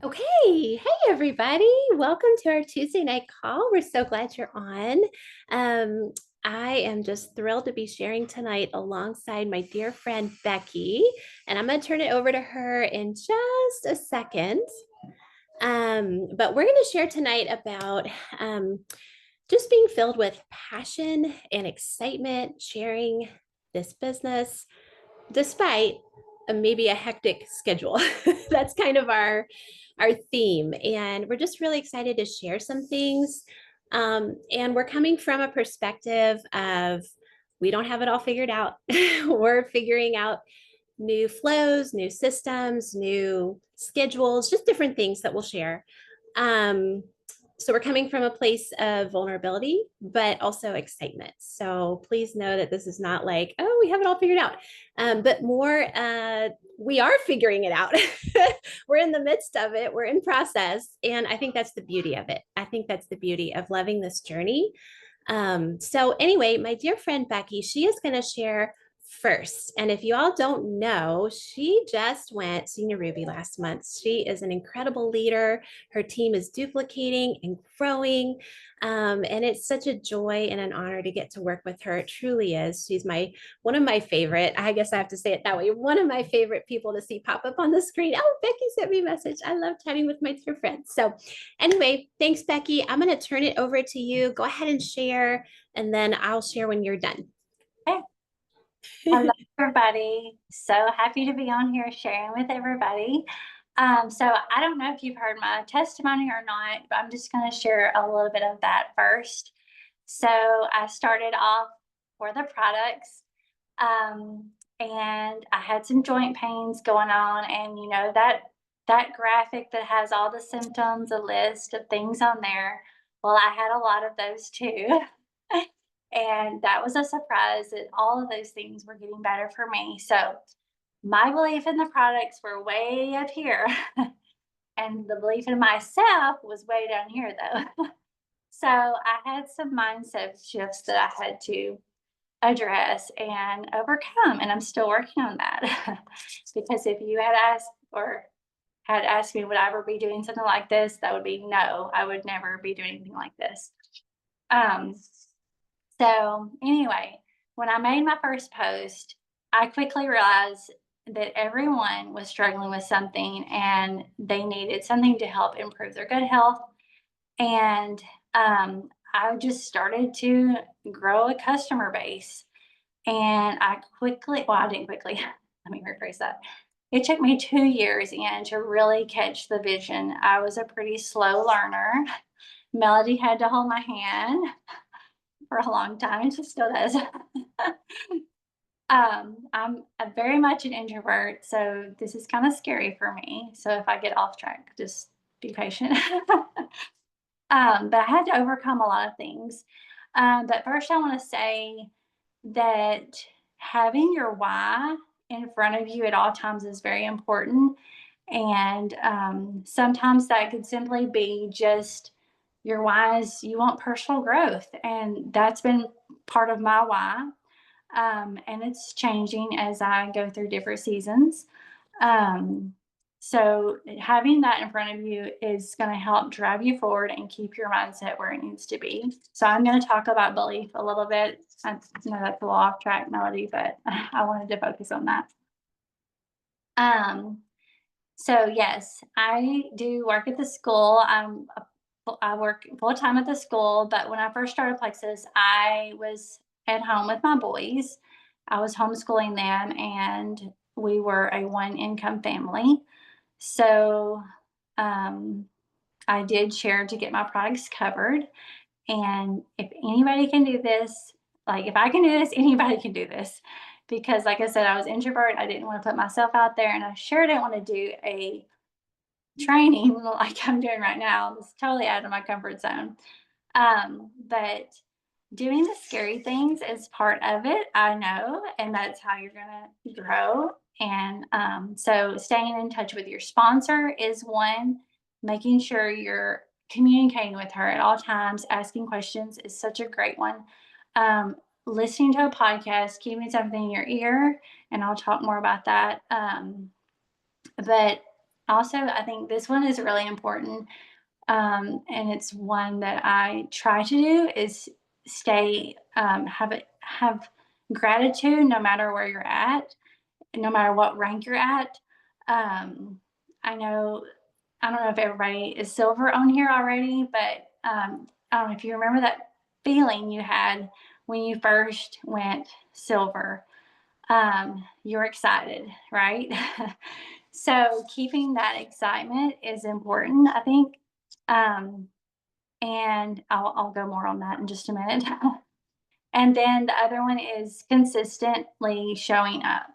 Okay, hey everybody. Welcome to our Tuesday night call. We're so glad you're on. Um, I am just thrilled to be sharing tonight alongside my dear friend Becky, and I'm going to turn it over to her in just a second. But we're going to share tonight about just being filled with passion and excitement, sharing this business despite maybe a hectic schedule. That's kind of our theme, and we're just really excited to share some things. And we're coming from a perspective of we don't have it all figured out. We're figuring out new flows, new systems, new schedules, just different things that we'll share. Um, so we're coming from a place of vulnerability, but also excitement. So please know that this is not like, oh, we have it all figured out, but more, we are figuring it out. We're in the midst of it. We're in process. And I think that's the beauty of it. I think that's the beauty of loving this journey. So anyway, my dear friend Becky, she is going to share first. And if you all don't know, she just went Senior Ruby last month. She is an incredible leader. Her team is duplicating and growing. And it's such a joy and an honor to get to work with her. It truly is. She's one of my favorite, I guess I have to say it that way, one of my favorite people to see pop up on the screen. Oh, Becky sent me a message. I love chatting with my dear friends. So anyway, thanks, Becky. I'm going to turn it over to you. Go ahead and share, and then I'll share when you're done. Hey, hello, everybody. So happy to be on here sharing with everybody. So I don't know if you've heard my testimony or not, but I'm just going to share a little bit of that first. So I started off for the products, and I had some joint pains going on, and that graphic that has all the symptoms, a list of things on there. Well, I had a lot of those too. And that was a surprise that all of those things were getting better for me. So my belief in the products were way up here. And the belief in myself was way down here, though. So I had some mindset shifts that I had to address and overcome. And I'm still working on that. Because if you had asked or had asked me, would I ever be doing something like this? That would be no, I would never be doing anything like this. Um, So anyway, when I made my first post, I quickly realized that everyone was struggling with something and they needed something to help improve their gut health. And I just started to grow a customer base. And I didn't quickly, let me rephrase that. It took me 2 years in to really catch the vision. I was a pretty slow learner. Melody had to hold my hand for a long time, and she still does. I'm very much an introvert, so this is kind of scary for me. So if I get off track, just be patient. But I had to overcome a lot of things. But first, I want to say that having your why in front of you at all times is very important. And sometimes that could simply be just your why is you want personal growth. And that's been part of my why. And it's changing as I go through different seasons. Um, so having that in front of you is going to help drive you forward and keep your mindset where it needs to be. So I'm going to talk about belief a little bit. I know that's a little off track, Melody, but I wanted to focus on that. Um, so yes, I do work at the school. I work full time at the school, but when I first started Plexus, I was at home with my boys. I was homeschooling them, and we were a one income family. So um, I did share to get my products covered. And if anybody can do this, like if I can do this, anybody can do this. Because, like I said, I was introvert. I didn't want to put myself out there, and I sure didn't want to do a training like I'm doing right now. It's totally out of my comfort zone. But doing the scary things is part of it, I know, and that's how you're going to grow. And so staying in touch with your sponsor is one, making sure you're communicating with her at all times, asking questions is such a great one. Listening to a podcast, keeping something in your ear, and I'll talk more about that. But Also, I think this one is really important, and it's one that I try to do is stay have gratitude no matter where you're at, no matter what rank you're at. Um, I know I don't know if everybody is silver on here already, but I don't know if you remember that feeling you had when you first went silver. You're excited, right? So keeping that excitement is important, I think. Um, and I'll go more on that in just a minute. And then the other one is consistently showing up.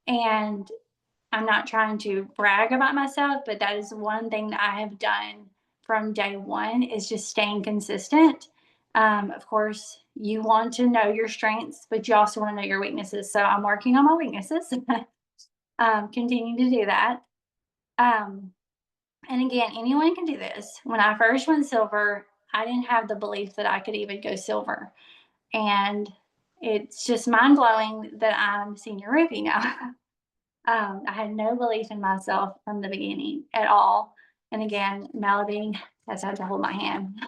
And I'm not trying to brag about myself, but that is one thing that I have done from day one is just staying consistent. Of course, you want to know your strengths, but you also want to know your weaknesses. So I'm working on my weaknesses, continue to do that. Um, and again, anyone can do this. When I first went silver, I didn't have the belief that I could even go silver. And it's just mind blowing that I'm senior rookie now. I had no belief in myself from the beginning at all. And again, Melody has had to hold my hand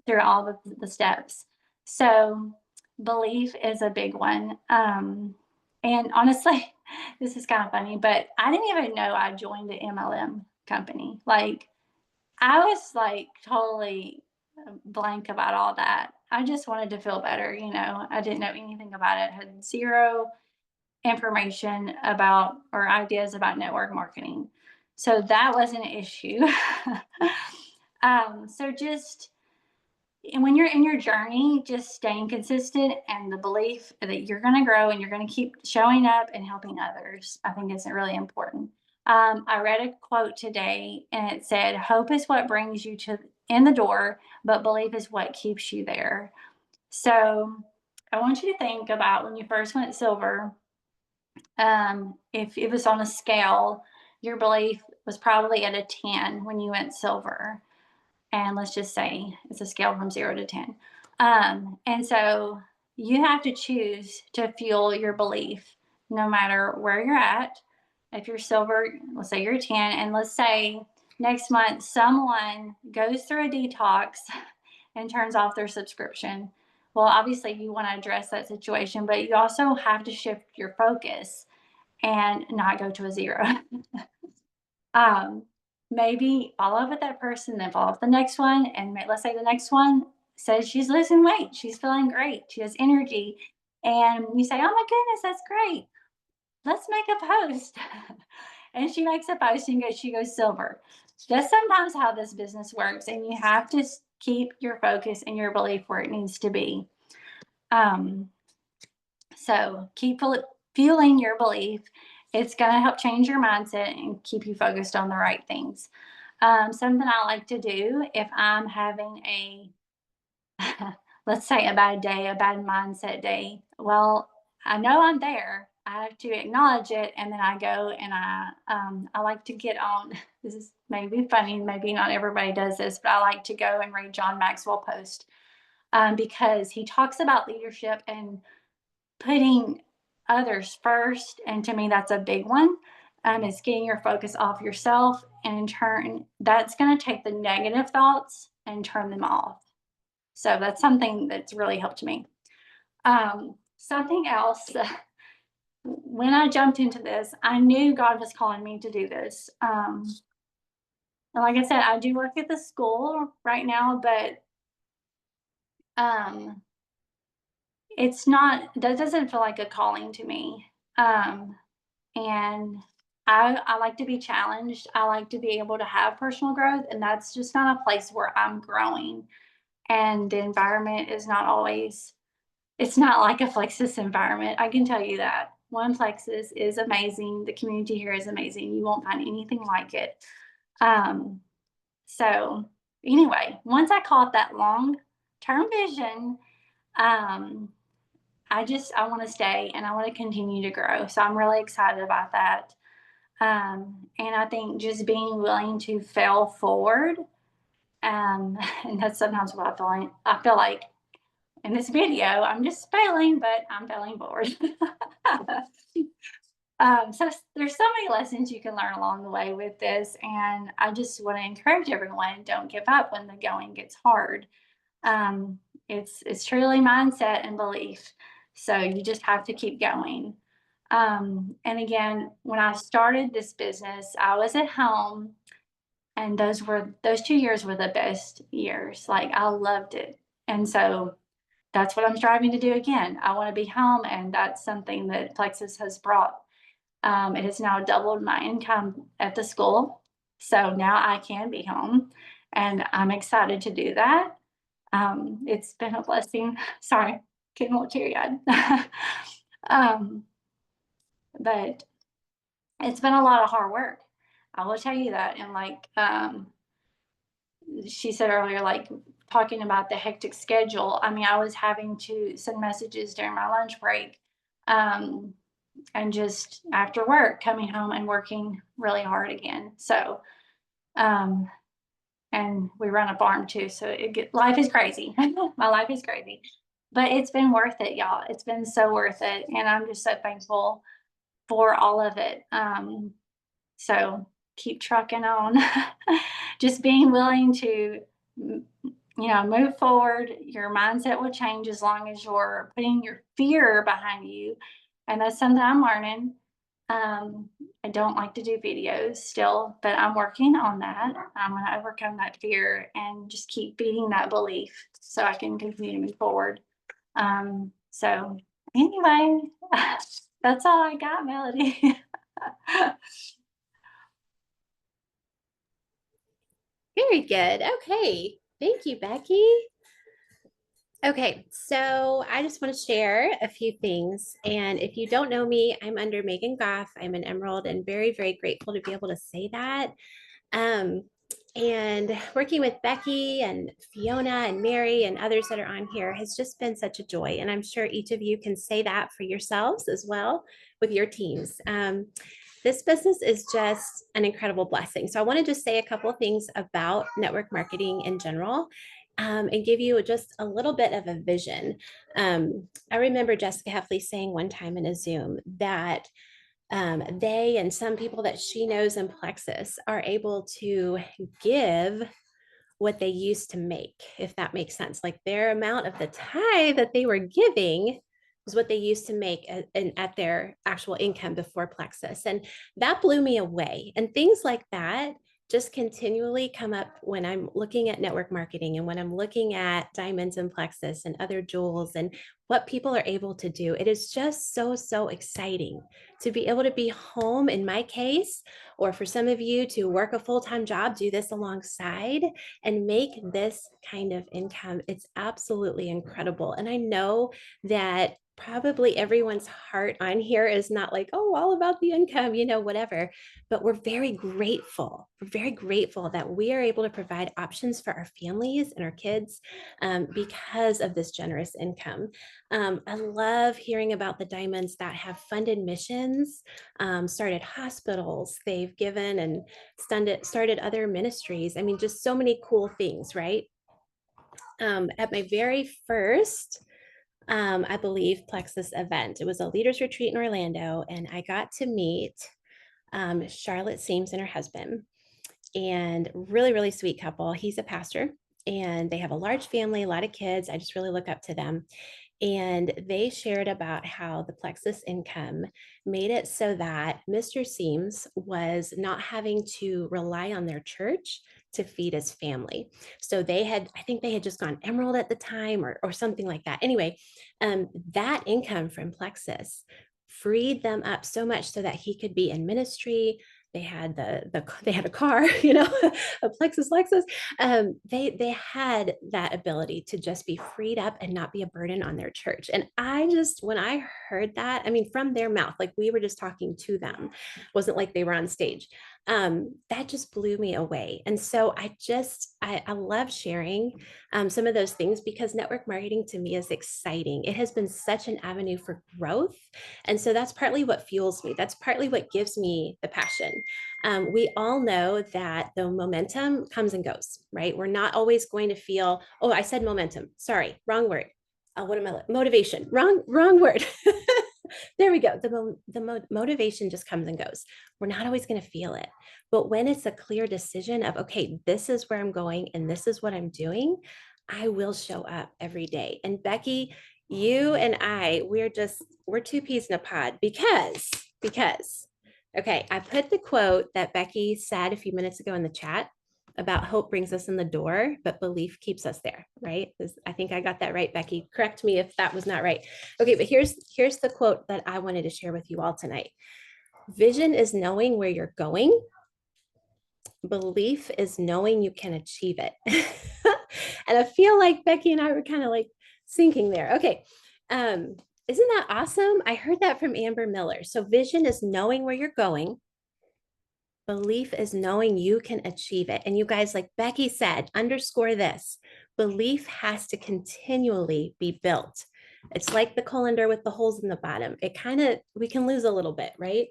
through all the steps. So, belief is a big one. And honestly, this is kind of funny, but I didn't even know I joined the MLM company. Like, I was like totally blank about all that. I just wanted to feel better. I didn't know anything about it, had zero information about or ideas about network marketing. So that was an issue. So just and when you're in your journey, just staying consistent and the belief that you're going to grow and you're going to keep showing up and helping others, I think is really important. I read a quote today and it said, "Hope is what brings you to in the door, but belief is what keeps you there." So I want you to think about when you first went silver. If it was on a scale, your belief was probably at a 10 when you went silver. And let's just say it's a scale from 0 to 10. And so you have to choose to fuel your belief no matter where you're at. If you're silver, let's say you're a 10, and let's say next month someone goes through a detox and turns off their subscription. Well, obviously, you want to address that situation, but you also have to shift your focus and not go to a 0. um, Maybe follow up with that person, then follow up with the next one, and let's say the next one says she's losing weight, she's feeling great, she has energy, and you say, "Oh my goodness, that's great. Let's make a post." And she makes a post and she goes silver. That's sometimes how this business works, and you have to keep your focus and your belief where it needs to be. Um, so keep fueling your belief. It's going to help change your mindset and keep you focused on the right things. Something I like to do if I'm having let's say a bad day, a bad mindset day. Well, I know I'm there. I have to acknowledge it, and then I go and I like to get on. This is maybe funny, maybe not everybody does this, but I like to go and read John Maxwell post because he talks about leadership and putting others first. And to me, that's a big one. Is getting your focus off yourself. And in turn, that's going to take the negative thoughts and turn them off. So that's something that's really helped me. Something else, when I jumped into this, I knew God was calling me to do this. And like I said, I do work at the school right now, but um, it's not, that doesn't feel like a calling to me. And I like to be challenged. I like to be able to have personal growth, and that's just not a place where I'm growing. And the environment is not always, it's not like a Plexus environment. I can tell you that. One Plexus is amazing. The community here is amazing. You won't find anything like it. Um, so anyway, once I caught that long term vision, um, I want to stay and I want to continue to grow. So I'm really excited about that. And I think just being willing to fail forward, and that's sometimes what I feel like in this video, I'm just failing, but I'm failing forward. There's so many lessons you can learn along the way with this, and I just want to encourage everyone: don't give up when the going gets hard. Um, it's truly mindset and belief. So you just have to keep going. And again, when I started this business, I was at home, and those 2 years were the best years. Like I loved it, and so that's what I'm striving to do again. I want to be home, and that's something that Plexus has brought. It has now doubled my income at the school, so now I can be home, and I'm excited to do that. It's been a blessing. Sorry, getting a little teary eyed. um, but it's been a lot of hard work. I will tell you that. And like she said earlier, like talking about the hectic schedule, I mean, I was having to send messages during my lunch break, um, and just after work, coming home and working really hard again. So, um, and we run a farm too. So life is crazy. My life is crazy, but it's been worth it, y'all. It's been so worth it. And I'm just so thankful for all of it. So keep trucking on. Just being willing to, move forward. Your mindset will change as long as you're putting your fear behind you. And that's something I'm learning. I don't like to do videos still, but I'm working on that. I'm going to overcome that fear and just keep beating that belief so I can continue to move forward. So, anyway, that's all I got, Melody. Very good. Okay. Thank you, Becky. Okay, so I just want to share a few things. And if you don't know me, I'm under Megan Goff. I'm an Emerald and very, very grateful to be able to say that. Um, and working with Becky and Fiona and Mary and others that are on here has just been such a joy. And I'm sure each of you can say that for yourselves as well with your teams. This business is just an incredible blessing. So I want to just say a couple of things about network marketing in general. And give you just a little bit of a vision. I remember Jessica Heffley saying one time in a Zoom that they and some people that she knows in Plexus are able to give what they used to make, if that makes sense. Like their amount of the tithe that they were giving was what they used to make at their actual income before Plexus. And that blew me away. And things like that just continually come up when I'm looking at network marketing and when I'm looking at diamonds and Plexus and other jewels and what people are able to do. It is just so, so exciting to be able to be home in my case, or for some of you to work a full-time job, do this alongside and make this kind of income. It's absolutely incredible. And I know that probably everyone's heart on here is not like, oh, all about the income, whatever. But we're very grateful. We're very grateful that we are able to provide options for our families and our kids because of this generous income. I love hearing about the diamonds that have funded missions, started hospitals, they've given and started other ministries. I mean, just so many cool things, right? At my very first I believe, Plexus event. It was a leaders retreat in Orlando, and I got to meet Charlotte Seams and her husband, and really, really sweet couple. He's a pastor, and they have a large family, a lot of kids. I just really look up to them. And they shared about how the Plexus income made it so that Mr. Seams was not having to rely on their church to feed his family. So I think they had just gone Emerald at the time or something like that. Anyway, that income from Plexus freed them up so much so that he could be in ministry. They had they had a car, a Plexus Lexus. They had that ability to just be freed up and not be a burden on their church. And when I heard that, I mean, from their mouth, like we were just talking to them, it wasn't like they were on stage. That just blew me away. And so I love sharing some of those things because network marketing to me is exciting. It has been such an avenue for growth. And so that's partly what fuels me. That's partly what gives me the passion. We all know that the momentum comes and goes, right? We're not always going to feel, oh, I said momentum. Sorry, wrong word. What am I? Motivation. Wrong word. There we go. Motivation just comes and goes. We're not always going to feel it. But when it's a clear decision of, okay, this is where I'm going and this is what I'm doing, I will show up every day. And Becky, you and I, we're two peas in a pod because, okay, I put the quote that Becky said a few minutes ago in the chat about hope brings us in the door, but belief keeps us there, right? I think I got that right, Becky. Correct me if that was not right. Okay, but here's the quote that I wanted to share with you all tonight. Vision is knowing where you're going. Belief is knowing you can achieve it. And I feel like Becky and I were kind of like sinking there. Okay. Um, isn't that awesome? I heard that from Amber Miller. So vision is knowing where you're going. Belief is knowing you can achieve it. And you guys, like Becky said, underscore this: belief has to continually be built. It's like the colander with the holes in the bottom. We can lose a little bit, right?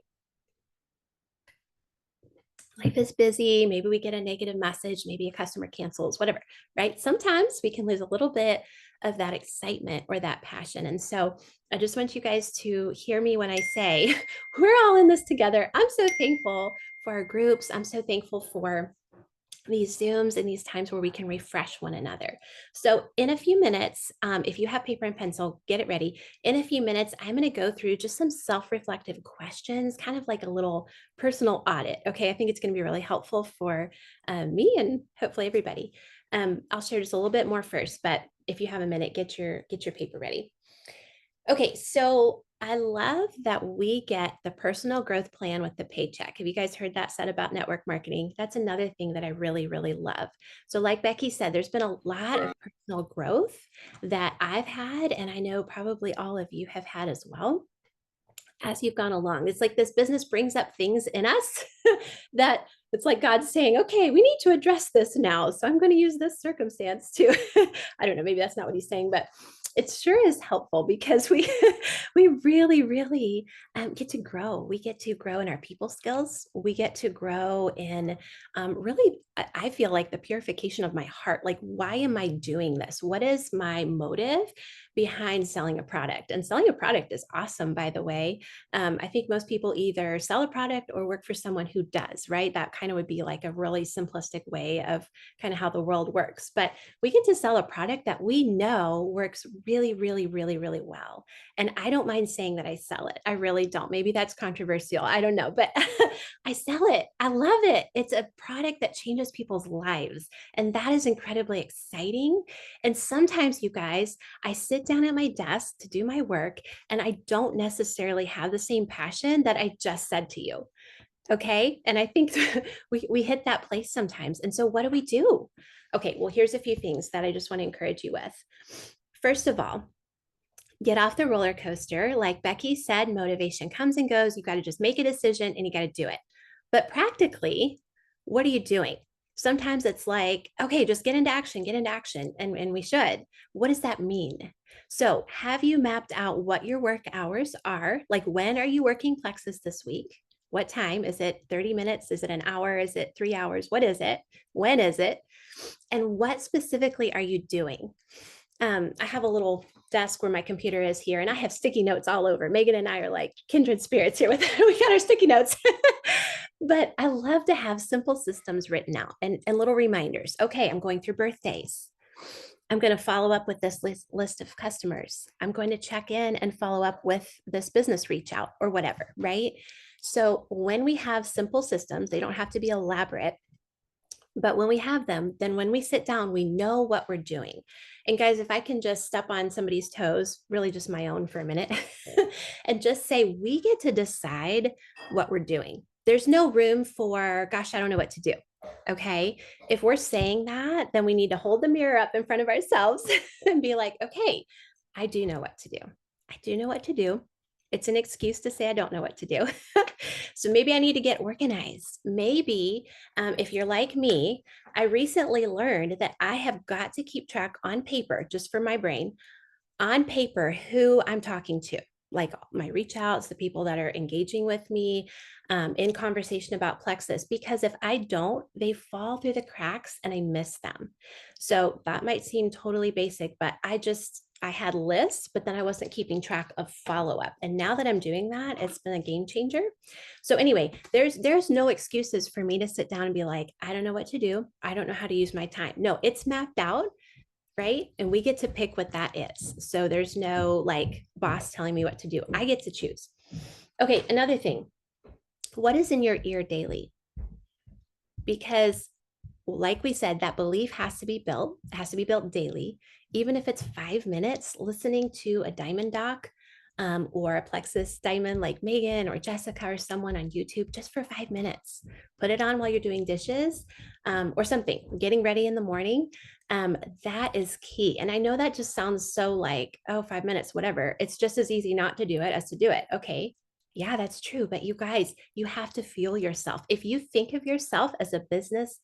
Life is busy. Maybe we get a negative message. Maybe a customer cancels, whatever, right? Sometimes we can lose a little bit of that excitement or that passion. And so I just want you guys to hear me when I say we're all in this together. I'm so thankful for our groups. I'm so thankful for these Zooms and these times where we can refresh one another. So in a few minutes, if you have paper and pencil, get it ready. In a few minutes, I'm going to go through just some self-reflective questions, kind of like a little personal audit. Okay, I think it's going to be really helpful for me and hopefully everybody. I'll share just a little bit more first, but if you have a minute, get your paper ready. Okay, so I love that we get the personal growth plan with the paycheck. Have you guys heard that said about network marketing? That's another thing that I really, really love. So, like Becky said, there's been a lot of personal growth that I've had, and I know probably all of you have had as well as you've gone along. It's like this business brings up things in us that it's like God's saying, okay, we need to address this now. So I'm going to use this circumstance to, I don't know, maybe that's not what he's saying, but it sure is helpful because we we really really get to grow. We get to grow in our people skills. We get to grow in really I feel like the purification of my heart. Like, why am I doing this? What is my motive behind selling a product? And selling a product is awesome, by the way. I think most people either sell a product or work for someone who does, right? That kind of would be like a really simplistic way of kind of how the world works. But we get to sell a product that we know works really, really, really, really well. And I don't mind saying that I sell it. I really don't. Maybe that's controversial. I don't know, but I sell it. I love it. It's a product that changes people's lives. And that is incredibly exciting. And sometimes, you guys, I sit down at my desk to do my work and I don't necessarily have the same passion that I just said to you. Okay. And I think we hit that place sometimes. And so what do we do? Okay. Well, here's a few things that I just want to encourage you with. First of all, get off the roller coaster. Like Becky said, motivation comes and goes. You got to just make a decision and you got to do it. But practically, what are you doing? Sometimes it's like, okay, just get into action, get into action. And we should. What does that mean? So, have you mapped out what your work hours are? Like, when are you working Plexus this week? What time? Is it 30 minutes? Is it an hour? Is it 3 hours? What is it? When is it? And what specifically are you doing? I have a little desk where my computer is here, and I have sticky notes all over. Megan and I are like kindred spirits here with we got our sticky notes. But I love to have simple systems written out and little reminders. Okay, I'm going through birthdays. I'm going to follow up with this list of customers. I'm going to check in and follow up with this business reach out or whatever, right? So when we have simple systems, they don't have to be elaborate. But when we have them, then when we sit down, we know what we're doing. And guys, if I can just step on somebody's toes, really just my own for a minute, and just say, we get to decide what we're doing. There's no room for, gosh, I don't know what to do. Okay. If we're saying that, then we need to hold the mirror up in front of ourselves and be like, okay, I do know what to do. I do know what to do. It's an excuse to say I don't know what to do. So maybe I need to get organized. Maybe if you're like me, I recently learned that I have got to keep track on paper, just for my brain, on paper, who I'm talking to, like my reach outs, the people that are engaging with me in conversation about Plexus. Because if I don't, they fall through the cracks and I miss them. So that might seem totally basic, but I had lists, but then I wasn't keeping track of follow-up. And now that I'm doing that, it's been a game changer. So anyway, there's no excuses for me to sit down and be like, I don't know what to do. I don't know how to use my time. No, it's mapped out, right? And we get to pick what that is. So there's no like boss telling me what to do. I get to choose. Okay, another thing. What is in your ear daily? Because like we said, that belief has to be built, has to be built daily, even if it's 5 minutes listening to a diamond doc or a Plexus diamond like Megan or Jessica or someone on YouTube, just for 5 minutes. Put it on while you're doing dishes or something, getting ready in the morning. That is key. And I know that just sounds so like, oh, 5 minutes, whatever. It's just as easy not to do it as to do it. Okay. Yeah, that's true. But you guys, you have to fuel yourself. If you think of yourself as a business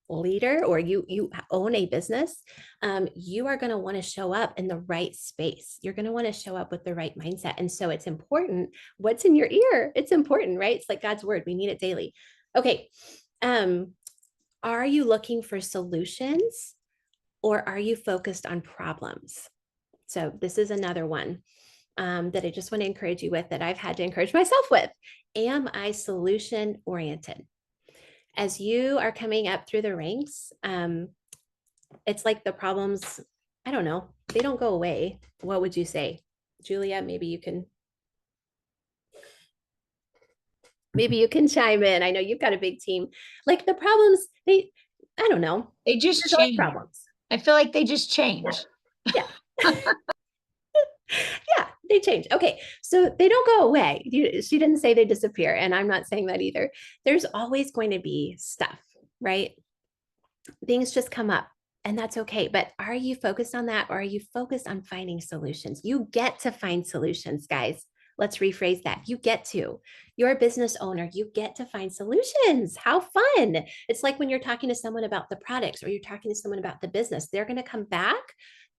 leader or you own a business, you are going to want to show up in the right space. You're going to want to show up with the right mindset. And so it's important what's in your ear. It's important, right? It's like God's word. We need it daily. Okay. Are you looking for solutions or are you focused on problems? So this is another one that I just want to encourage you with that I've had to encourage myself with. Am I solution oriented? As you are coming up through the ranks, it's like the problems, I don't know, they don't go away. What would you say? Julia, maybe you can chime in. I know you've got a big team. Like the problems, I don't know. They just There's always change. problems. I feel like they just change. Yeah. Yeah, they change. Okay, so they don't go away. She didn't say they disappear, and I'm not saying that either. There's always going to be stuff, right? Things just come up, and that's okay. But are you focused on that, or are you focused on finding solutions? You get to find solutions, guys. Let's rephrase that. You get to. You're a business owner. You get to find solutions. How fun. It's like when you're talking to someone about the products or you're talking to someone about the business, they're going to come back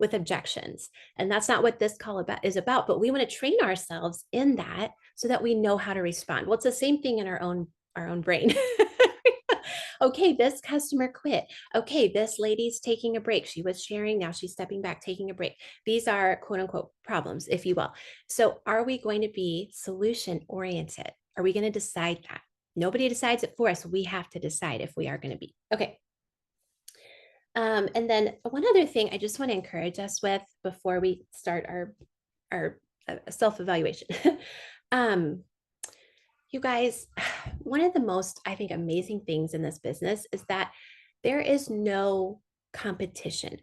with objections. And that's not what this call is about, but we want to train ourselves in that so that we know how to respond. Well, it's the same thing in our own brain. Okay, this customer quit. Okay, this lady's taking a break. She was sharing, now she's stepping back, taking a break. These are quote unquote problems, if you will. So, are we going to be solution oriented? Are we going to decide that? Nobody decides it for us. We have to decide if we are going to be. Okay. And then one other thing I just want to encourage us with before we start our self-evaluation. You guys, one of the most, I think, amazing things in this business is that there is no competition.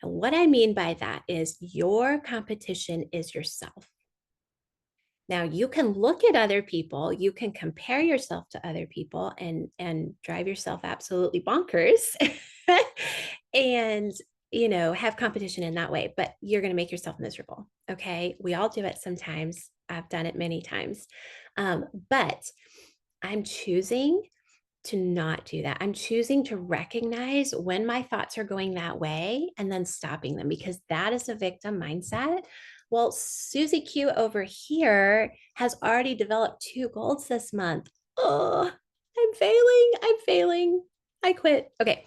And what I mean by that is your competition is yourself. Now you can look at other people, you can compare yourself to other people and drive yourself absolutely bonkers and have competition in that way, but you're going to make yourself miserable. Okay. We all do it sometimes. I've done it many times. But I'm choosing to not do that. I'm choosing to recognize when my thoughts are going that way and then stopping them because that is a victim mindset. Well, Susie Q over here has already developed 2 golds this month. Oh, I'm failing. I'm failing. I quit. Okay.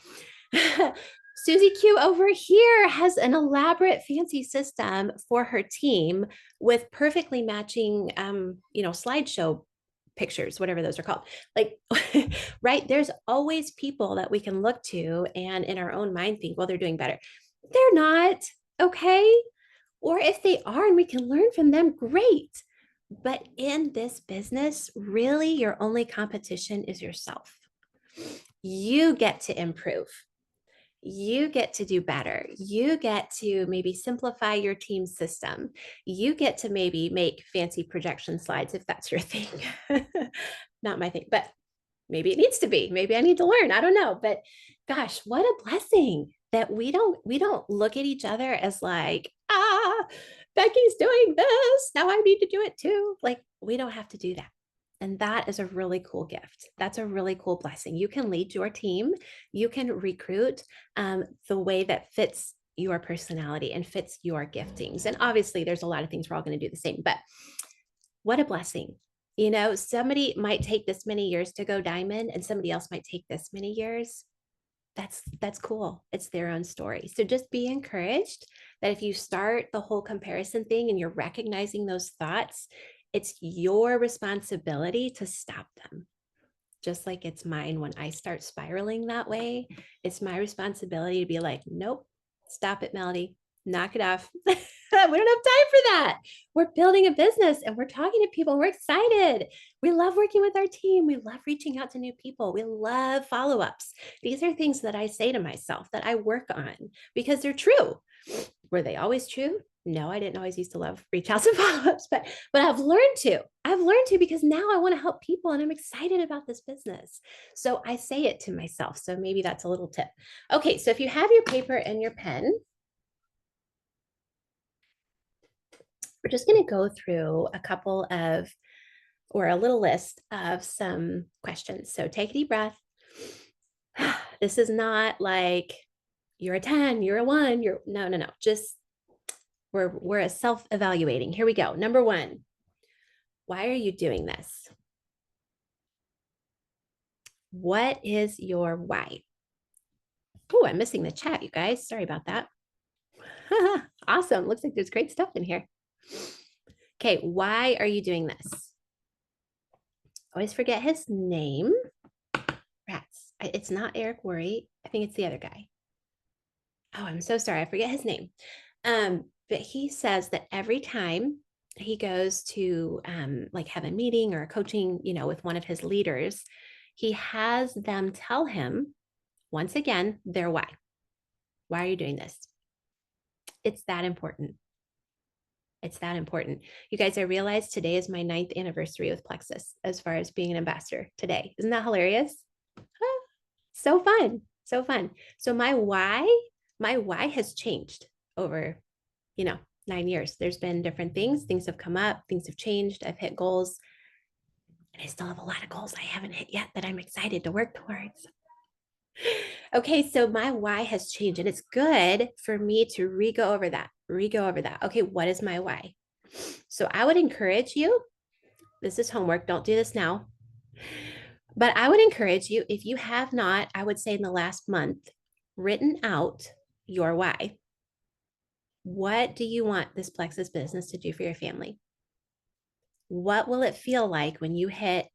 Susie Q over here has an elaborate fancy system for her team with perfectly matching slideshow pictures, whatever those are called. Like, right? There's always people that we can look to and in our own mind think, well, they're doing better. They're not, okay? Or if they are and we can learn from them, great. But in this business, really your only competition is yourself. You get to improve. You get to do better. You get to maybe simplify your team system. You get to maybe make fancy projection slides if that's your thing. Not my thing, but maybe it needs to be. Maybe I need to learn. I don't know. But gosh, what a blessing that we don't look at each other as like, Becky's doing this. Now I need to do it too. Like we don't have to do that. And that is a really cool gift. That's a really cool blessing. You can lead your team. You can recruit the way that fits your personality and fits your giftings. And obviously, there's a lot of things we're all going to do the same, but what a blessing. Somebody might take this many years to go diamond and somebody else might take this many years. That's cool. It's their own story. So just be encouraged that if you start the whole comparison thing and you're recognizing those thoughts, it's your responsibility to stop them. Just like it's mine when I start spiraling that way, it's my responsibility to be like, nope, stop it, Melody, knock it off. We don't have time for that. We're building a business and we're talking to people. We're excited. We love working with our team. We love reaching out to new people. We love follow ups. These are things that I say to myself that I work on because they're true. Were they always true? No, I didn't always used to love reach outs and follow-ups, but I've learned to. I've learned to because now I want to help people and I'm excited about this business. So I say it to myself. So maybe that's a little tip. Okay, so if you have your paper and your pen, we're just going to go through a couple of, or a little list of some questions. So take a deep breath. This is not like you're a 10, you're a 1, you're no. Just we're a self-evaluating. Here we go. Number 1. Why are you doing this? What is your why? Oh, I'm missing the chat, you guys. Sorry about that. Awesome. Looks like there's great stuff in here. Okay, why are you doing this? Always forget his name. Rats. It's not Eric Worre. I think it's the other guy. Oh, I'm so sorry. I forget his name. But he says that every time he goes to like have a meeting or a coaching, with one of his leaders, he has them tell him once again their why. Why are you doing this? It's that important. It's that important. You guys, I realize today is my 9th anniversary with Plexus as far as being an ambassador today. Isn't that hilarious? So fun. So fun. So my why has changed over, 9 years. There's been different things have come up, things have changed. I've hit goals and I still have a lot of goals I haven't hit yet that I'm excited to work towards. Okay, so my why has changed and it's good for me to re-go over that. Okay, what is my why? So I would encourage you, this is homework, don't do this now, but I would encourage you, if you have not, I would say in the last month, written out your why. What do you want this Plexus business to do for your family? What will it feel like when you hit,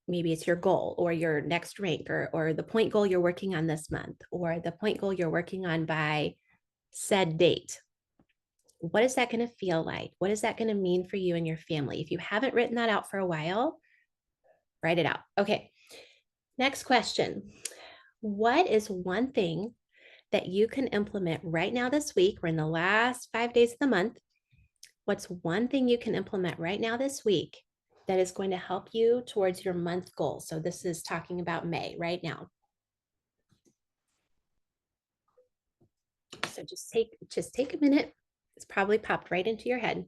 maybe it's your goal or your next rank or the point goal you're working on this month or the point goal you're working on by said date? What is that going to feel like? What is that going to mean for you and your family? If you haven't written that out for a while, write it out. Okay. Next question. What is one thing that you can implement right now this week? We're in the last 5 days of the month. What's one thing you can implement right now this week that is going to help you towards your month goal? So this is talking about May right now. So just take a minute. It's probably popped right into your head.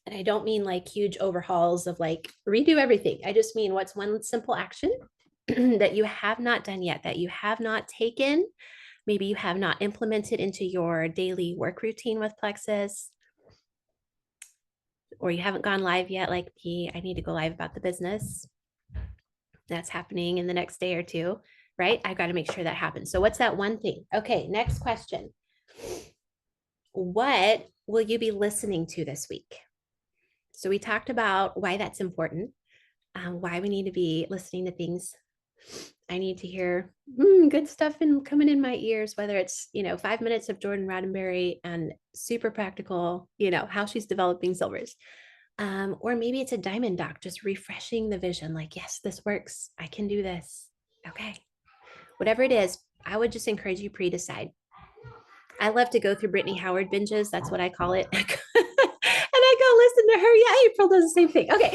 And I don't mean like huge overhauls of like redo everything. I just mean what's one simple action that you have not done yet, that you have not taken. Maybe you have not implemented into your daily work routine with Plexus, or you haven't gone live yet. Like me, I need to go live about the business. That's happening in the next day or two, right? I've got to make sure that happens. So what's that one thing? Okay, next question. What will you be listening to this week? So we talked about why that's important, why we need to be listening to things. I need to hear good stuff coming in my ears, whether it's, 5 minutes of Jordan Roddenberry and super practical, how she's developing silvers. Or maybe it's a diamond doc, just refreshing the vision. Like, yes, this works. I can do this. Okay. Whatever it is, I would just encourage you pre-decide. I love to go through Brittany Howard binges. That's what I call it. And I go listen to her. Yeah, April does the same thing. Okay.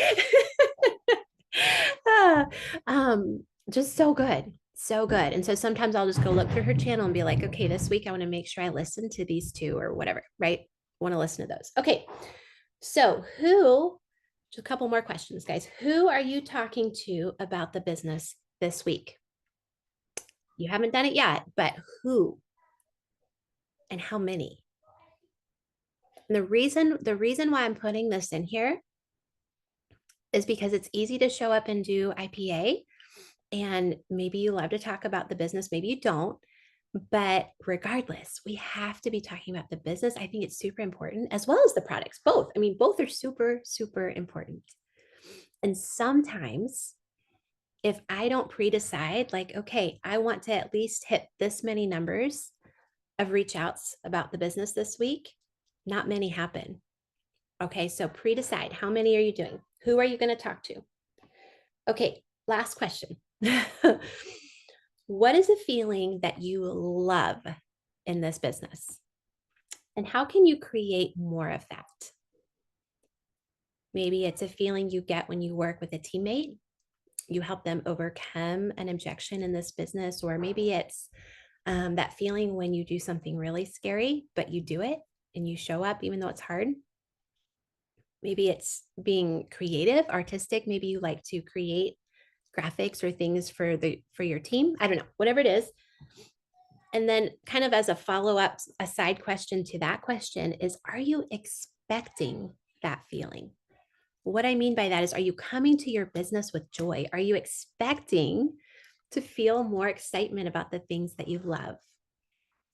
Just so good. So good. And so sometimes I'll just go look through her channel and be like, okay, this week I want to make sure I listen to these two or whatever, right? Want to listen to those. Okay. So just a couple more questions, guys. Who are you talking to about the business this week? You haven't done it yet, but who and how many? And the reason why I'm putting this in here is because it's easy to show up and do IPA And maybe you love to talk about the business, maybe you don't. But regardless, we have to be talking about the business. I think it's super important, as well as the products, both. I mean, both are super, super important. And sometimes, if I don't pre-decide, like, okay, I want to at least hit this many numbers of reach outs about the business this week, not many happen. Okay, so pre-decide, how many are you doing? Who are you going to talk to? Okay, last question. What is a feeling that you love in this business? And how can you create more of that? Maybe it's a feeling you get when you work with a teammate. You help them overcome an objection in this business, or maybe it's that feeling when you do something really scary, but you do it and you show up even though it's hard. Maybe it's being creative, artistic. Maybe you like to create graphics or things for your team. I don't know, whatever it is. And then kind of as a follow-up, a side question to that question is, are you expecting that feeling? What I mean by that is, are you coming to your business with joy? Are you expecting to feel more excitement about the things that you love?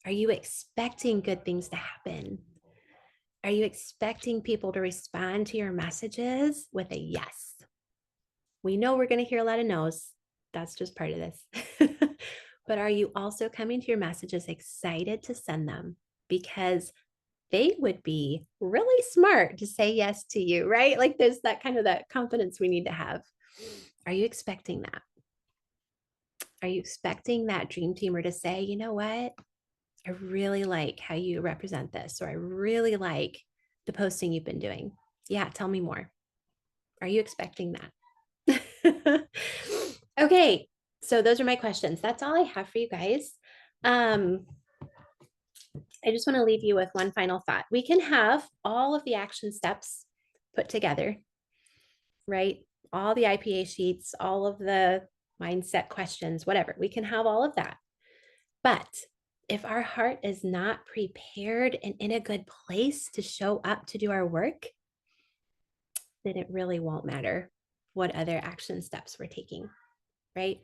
Are you expecting good things to happen? Are you expecting people to respond to your messages with a yes? We know we're going to hear a lot of no's. That's just part of this. But are you also coming to your messages excited to send them? Because they would be really smart to say yes to you, right? Like there's that kind of that confidence we need to have. Are you expecting that? Are you expecting that dream teamer to say, you know what? I really like how you represent this, or I really like the posting you've been doing. Yeah, tell me more. Are you expecting that? Okay, so those are my questions. That's all I have for you guys. I just want to leave you with one final thought. We can have all of the action steps put together, right? All the IPA sheets, all of the mindset questions, whatever. We can have all of that. But if our heart is not prepared and in a good place to show up to do our work, then it really won't matter what other action steps we're taking, right?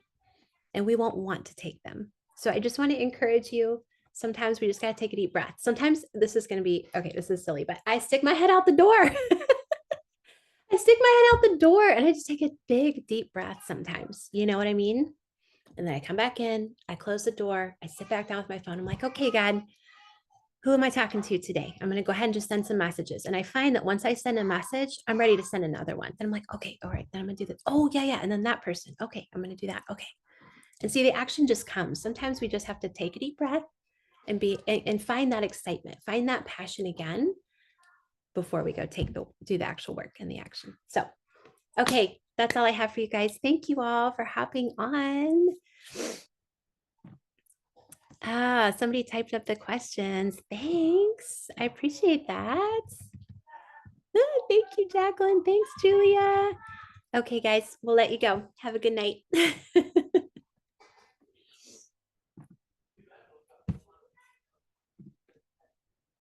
And we won't want to take them. So I just want to encourage you. Sometimes we just got to take a deep breath. Sometimes this is going to be, okay, this is silly, but I stick my head out the door. I stick my head out the door and I just take a big, deep breath sometimes. You know what I mean? And then I come back in, I close the door, I sit back down with my phone. I'm like, okay, God, who am I talking to today? I'm going to go ahead and just send some messages. And I find that once I send a message, I'm ready to send another one. Then I'm like, okay, all right, then I'm going to do this. Oh, yeah, yeah. And then that person. Okay, I'm going to do that. Okay. And see, the action just comes. Sometimes we just have to take a deep breath and find that excitement, find that passion again before we go do the actual work and the action. So, okay, that's all I have for you guys. Thank you all for hopping on. Somebody typed up the questions. Thanks. I appreciate that. Thank you, Jacqueline. Thanks, Julia. Okay, guys, we'll let you go. Have a good night.